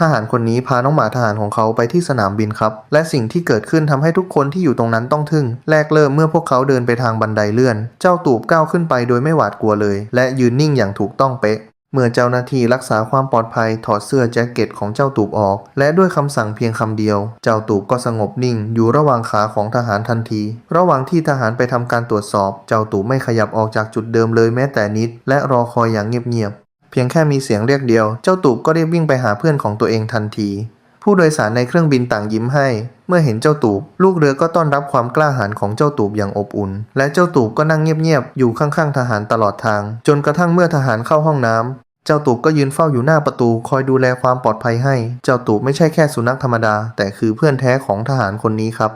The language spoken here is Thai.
ทหารคนนี้พาน้องหมาทหารของเขาไปที่สนามบินครับและสิ่งที่เกิดขึ้นทำให้ทุกคนที่อยู่ตรงนั้นต้องทึ่งแรกเริ่มเมื่อพวกเขาเดินไปทางบันไดเลื่อนเจ้าตูบก้าวขึ้นไปโดยไม่หวาดกลัวเลยและยืนนิ่งอย่างถูกต้องเป๊ะเมื่อเจ้าหน้าที่รักษาความปลอดภัยถอดเสื้อแจ็คเก็ตของเจ้าตูบออกและด้วยคำสั่งเพียงคำเดียวเจ้าตูบก็สงบนิ่งอยู่ระหว่างขาของทหารทันทีระหว่างที่ทหารไปทำการตรวจสอบเจ้าตูบไม่ขยับออกจากจุดเดิมเลยแม้แต่นิดและรอคอยอย่างเงียบๆเพียงแค่มีเสียงเรียกเดียวเจ้าตูบก็รีบวิ่งไปหาเพื่อนของตัวเองทันทีผู้โดยสารในเครื่องบินต่างยิ้มให้เมื่อเห็นเจ้าตูบลูกเรือก็ต้อนรับความกล้าหาญของเจ้าตูบอย่างอบอุ่นและเจ้าตูบก็นั่งเงียบๆอยู่ข้างๆทหารตลอดทางจนกระทั่งเมื่อทหารเข้าห้องน้ำเจ้าตูบก็ยืนเฝ้าอยู่หน้าประตูคอยดูแลความปลอดภัยให้เจ้าตูบไม่ใช่แค่สุนัขธรรมดาแต่คือเพื่อนแท้ของทหารคนนี้ครับ